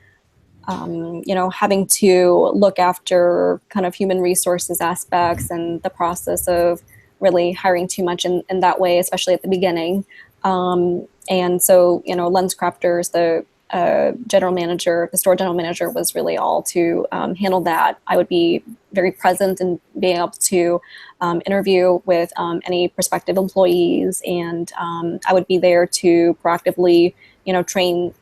you know, having to look after kind of human resources aspects and the process of really hiring too much in that way, especially at the beginning. And so, you know, LensCrafters, the general manager, the store general manager, was really all to handle that. I would be very present in being able to interview with any prospective employees, and I would be there to proactively, you know, train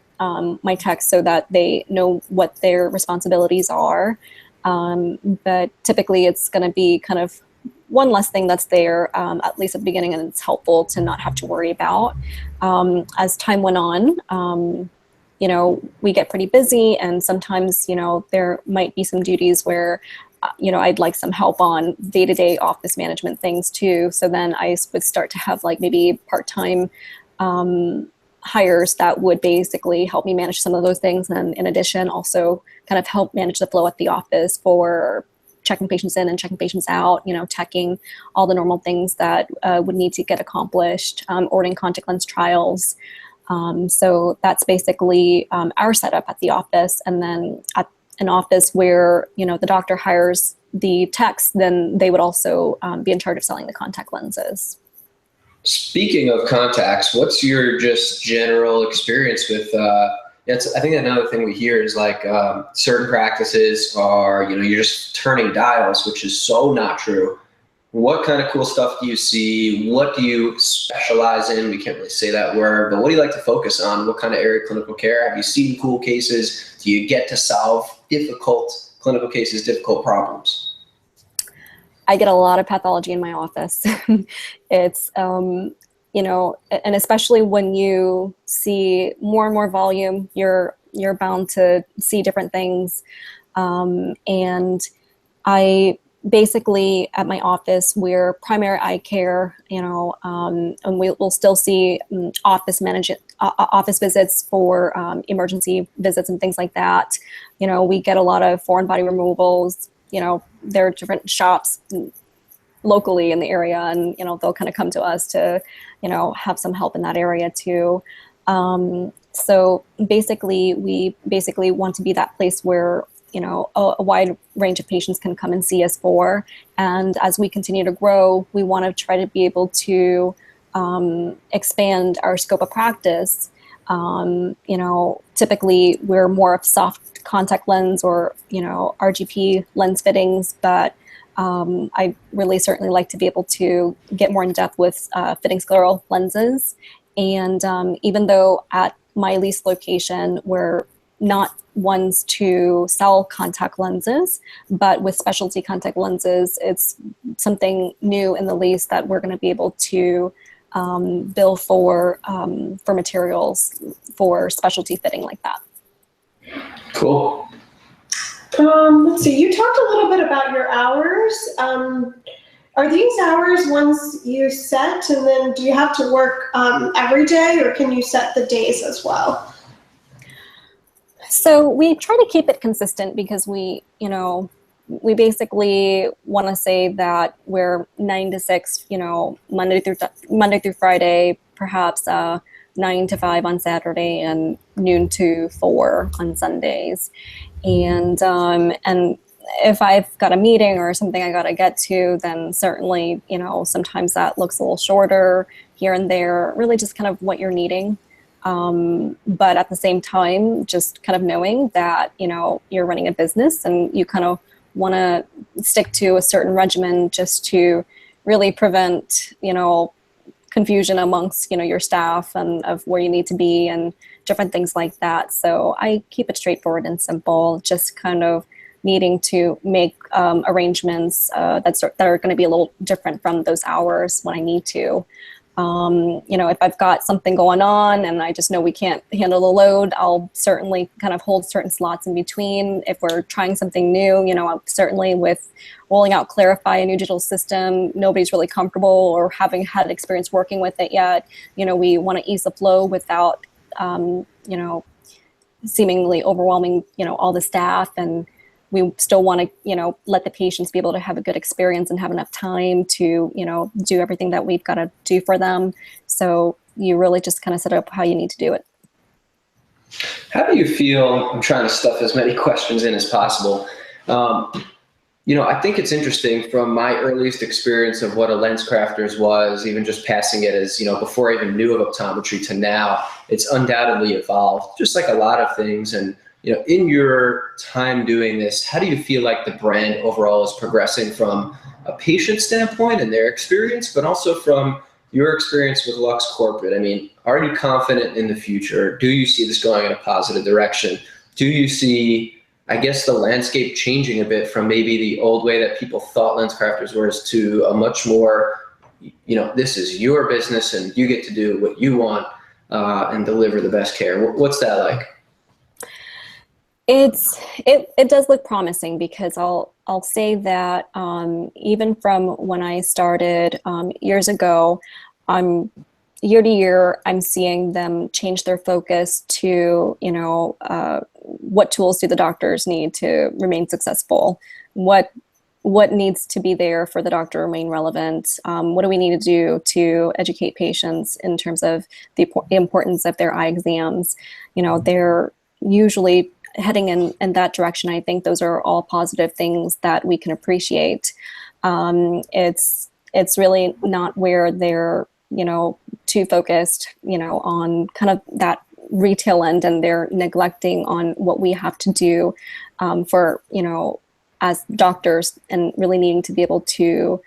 my techs so that they know what their responsibilities are. But typically it's going to be kind of one less thing that's there, at least at the beginning, and it's helpful to not have to worry about. As time went on, you know, we get pretty busy, and sometimes, you know, there might be some duties where, you know, I'd like some help on day-to-day office management things too. So then I would start to have like maybe part-time hires that would basically help me manage some of those things. And in addition, also kind of help manage the flow at the office for checking patients in and checking patients out, you know, checking all the normal things that would need to get accomplished, ordering contact lens trials. So that's basically our setup at the office. And then at an office where, you know, the doctor hires the techs, then they would also be in charge of selling the contact lenses. Speaking of contacts, what's your just general experience with, I think another thing we hear is like certain practices are, you know, you're just turning dials, which is so not true. What kind of cool stuff do you see? What do you specialize in? We can't really say that word, but what do you like to focus on? What kind of area of clinical care? Have you seen cool cases? Do you get to solve difficult clinical cases, difficult problems? I get a lot of pathology in my office. It's, you know, and especially when you see more and more volume, you're bound to see different things. And I basically at my office, we're primary eye care, you know, and we'll still see office visits for emergency visits and things like that. You know, we get a lot of foreign body removals. You know, there are different shops locally in the area, and, you know, they'll kind of come to us to, you know, have some help in that area too. So basically, we basically want to be that place where, you know, a wide range of patients can come and see us for. And as we continue to grow, we want to try to be able to expand our scope of practice. You know, typically we're more of soft contact lens or, you know, RGP lens fittings, but I really certainly like to be able to get more in depth with fitting scleral lenses. And even though at my lease location, we're not ones to sell contact lenses, but with specialty contact lenses, it's something new in the lease that we're going to be able to bill for materials for specialty fitting like that. Cool. Let's see, you talked a little bit about your hours. Are these hours ones you set, and then do you have to work every day, or can you set the days as well? So we try to keep it consistent because we basically want to say that we're 9 to 6, Monday through Friday, perhaps 9 to 5 on Saturday, and noon to 4 on Sundays. And if I've got a meeting or something I got to get to, then certainly, sometimes that looks a little shorter here and there, really just kind of what you're needing. But at the same time, just kind of knowing that, you're running a business and you kind of want to stick to a certain regimen just to really prevent, confusion amongst, your staff and of where you need to be and different things like that. So I keep it straightforward and simple, just kind of needing to make arrangements that are going to be a little different from those hours when I need to. If I've got something going on and I just know we can't handle the load, I'll certainly kind of hold certain slots in between. If we're trying something new, I'll certainly with rolling out Clarify, a new digital system, nobody's really comfortable or having had experience working with it yet. We want to ease the flow without, seemingly overwhelming, all the staff, and we still want to, let the patients be able to have a good experience and have enough time to, do everything that we've got to do for them. So you really just kind of set up how you need to do it. How do you feel? I'm trying to stuff as many questions in as possible. I think it's interesting from my earliest experience of what a LensCrafters was, even just passing it as, before I even knew of optometry to now, it's undoubtedly evolved, just like a lot of things. And in your time doing this, how do you feel like the brand overall is progressing from a patient standpoint and their experience, but also from your experience with Lux Corporate? I mean, are you confident in the future? Do you see this going in a positive direction? Do you see, I guess, the landscape changing a bit from maybe the old way that people thought LensCrafters was to a much more, this is your business and you get to do what you want and deliver the best care? What's that like? It does look promising, because I'll say that even from when I started years ago, year to year, I'm seeing them change their focus to, what tools do the doctors need to remain successful? What needs to be there for the doctor to remain relevant? What do we need to do to educate patients in terms of the importance of their eye exams? They're usually heading in that direction. I think those are all positive things that we can appreciate. It's really not where they're, too focused, on kind of that retail end, and they're neglecting on what we have to do for, as doctors, and really needing to be able to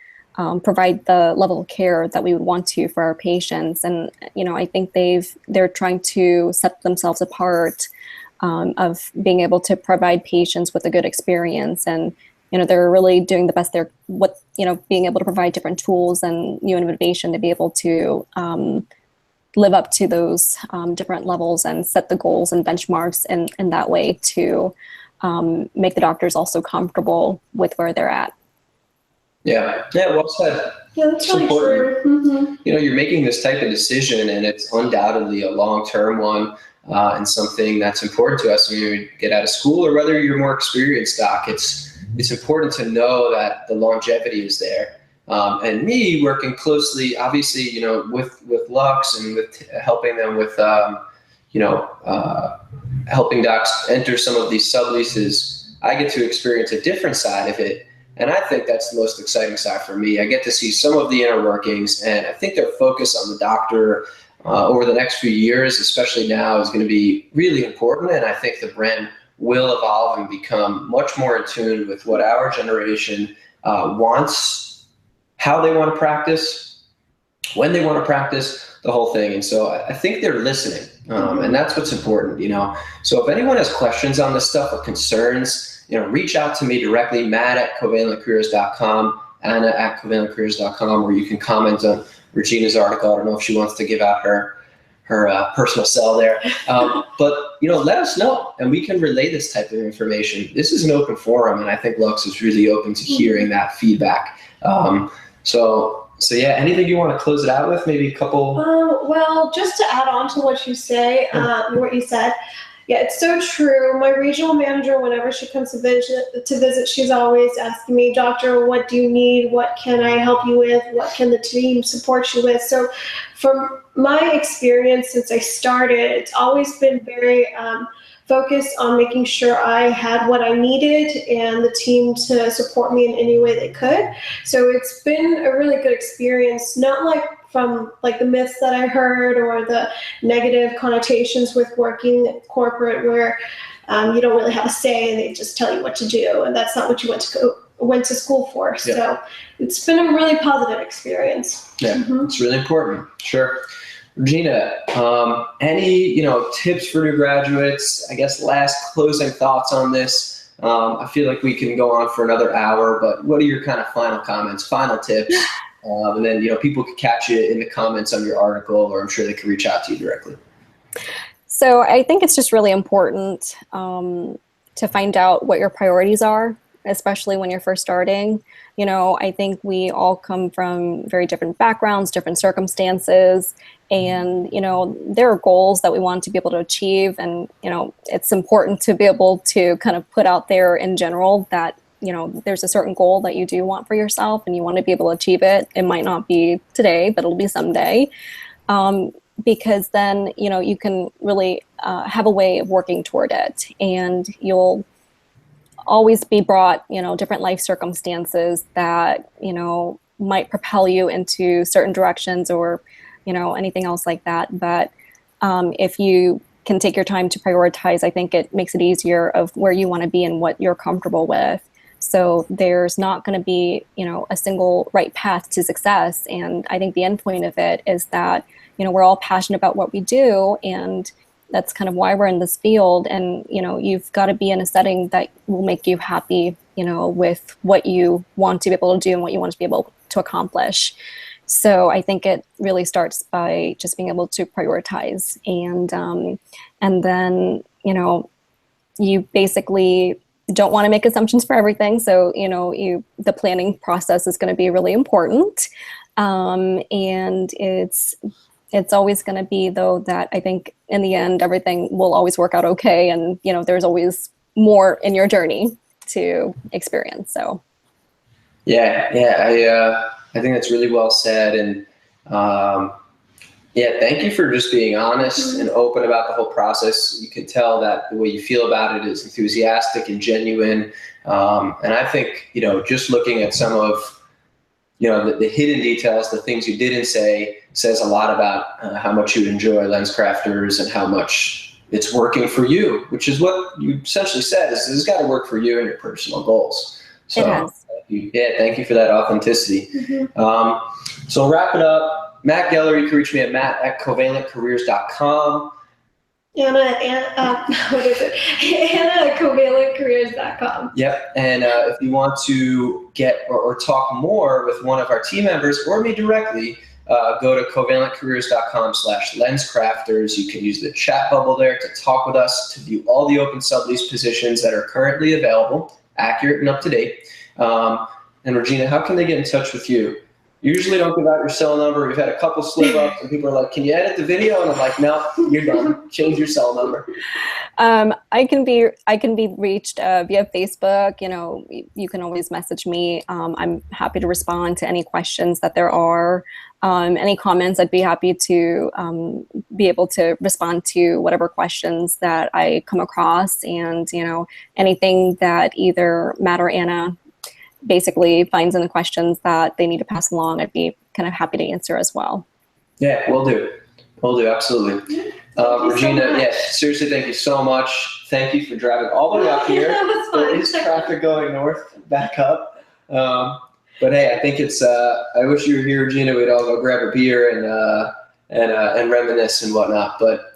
provide the level of care that we would want to for our patients. And, I think they're trying to set themselves apart of being able to provide patients with a good experience. And, they're really doing the best being able to provide different tools and new innovation to be able to live up to those different levels and set the goals and benchmarks in that way to make the doctors also comfortable with where they're at. Yeah, well said. Yeah, that's really true. Mm-hmm. You're making this type of decision, and it's undoubtedly a long-term one. And something that's important to us when you get out of school, or whether you're more experienced doc, it's important to know that the longevity is there. And me working closely, obviously, with Lux and with helping them with, helping docs enter some of these subleases, I get to experience a different side of it. And I think that's the most exciting side for me. I get to see some of the inner workings, and I think their focus on the doctor over the next few years, especially now, is going to be really important. And I think the brand will evolve and become much more in tune with what our generation wants, how they want to practice, when they want to practice, the whole thing. And so I think they're listening, and that's what's important, you know. So if anyone has questions on this stuff or concerns, you know, reach out to me directly, matt@CovalentCareers.com, Anna@CovalentCareers.com, or you can comment on Regina's article. I don't know if she wants to give out her personal cell there. But, you know, let us know and we can relay this type of information. This is an open forum, and I think Lux is really open to hearing that feedback. So yeah, anything you want to close it out with? Maybe a couple? Well, just to add on to what you say, what you said, yeah, it's so true. My regional manager, whenever she comes to visit, she's always asking me, "Doctor, what do you need? What can I help you with? What can the team support you with?" So from my experience since I started, it's always been very focused on making sure I had what I needed and the team to support me in any way they could. So it's been a really good experience, not like from like the myths that I heard or the negative connotations with working corporate where you don't really have a say and they just tell you what to do, and that's not what you went to school for. Yeah. So it's been a really positive experience. Yeah, It's really important. Sure. Regina, any, you know, tips for new graduates? I guess last closing thoughts on this. I feel like we can go on for another hour, but what are your kind of final comments, final tips? And then, you know, people could catch you in the comments on your article, or I'm sure they can reach out to you directly. So I think it's just really important to find out what your priorities are, especially when you're first starting. You know, I think we all come from very different backgrounds, different circumstances, and, you know, there are goals that we want to be able to achieve. And, you know, it's important to be able to kind of put out there in general that, you know, there's a certain goal that you do want for yourself and you want to be able to achieve it. It might not be today, but it'll be someday. Because then, you know, you can really have a way of working toward it, and you'll always be brought, you know, different life circumstances that, you know, might propel you into certain directions or, you know, anything else like that. But if you can take your time to prioritize, I think it makes it easier of where you want to be and what you're comfortable with. So there's not going to be, you know, a single right path to success. And I think the end point of it is that, you know, we're all passionate about what we do, and that's kind of why we're in this field. And, you know, you've got to be in a setting that will make you happy, you know, with what you want to be able to do and what you want to be able to accomplish. So I think it really starts by just being able to prioritize, and then, you know, you basically don't want to make assumptions for everything. So, you know, the planning process is going to be really important. And it's always going to be, though, that I think in the end, everything will always work out okay. And, you know, there's always more in your journey to experience. So. Yeah. I think that's really well said. And thank you for just being honest and open about the whole process. You can tell that the way you feel about it is enthusiastic and genuine. And I think, you know, just looking at some of, you know, the hidden details, the things you didn't say, says a lot about how much you enjoy LensCrafters and how much it's working for you, which is what you essentially said. Is it's got to work for you and your personal goals. So, it has. Thank you for that authenticity. So we'll wrap it up. Matt Geller, you can reach me at matt@CovalentCareers.com. Anna at CovalentCareers.com. Yep. And if you want to get or talk more with one of our team members or me directly, go to CovalentCareers.com/LensCrafters. You can use the chat bubble there to talk with us, to view all the open sublease positions that are currently available, accurate and up to date. And Regina, how can they get in touch with you? You usually don't give out your cell number. We've had a couple slip ups and people are like, "Can you edit the video?" And I'm like, "No, you're done. Change your cell number." I can be reached via Facebook. You know, you can always message me. I'm happy to respond to any questions that there are. Any comments, I'd be happy to be able to respond to whatever questions that I come across. And, you know, anything that either Matt or Anna basically finds in the questions that they need to pass along, I'd be kind of happy to answer as well. Yeah, we'll do. Absolutely. Regina, seriously, thank you so much. Thank you for driving all the way up here. That was fun. There is traffic going north, back up. But hey, I think it's. I wish you were here, Regina. We'd all go grab a beer and reminisce and whatnot. But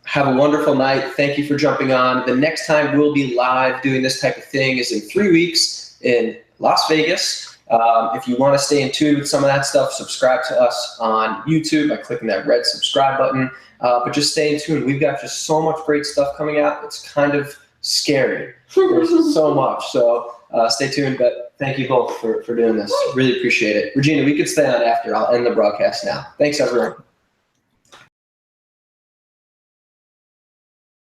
have a wonderful night. Thank you for jumping on. The next time we'll be live doing this type of thing is in 3 weeks in Las Vegas. If you want to stay in tune with some of that stuff, subscribe to us on YouTube by clicking that red subscribe button. But just stay in tune. We've got just so much great stuff coming out. It's kind of scary. There's so much. So stay tuned. But thank you both for doing this. Really appreciate it. Regina, we could stay on after. I'll end the broadcast now. Thanks, everyone.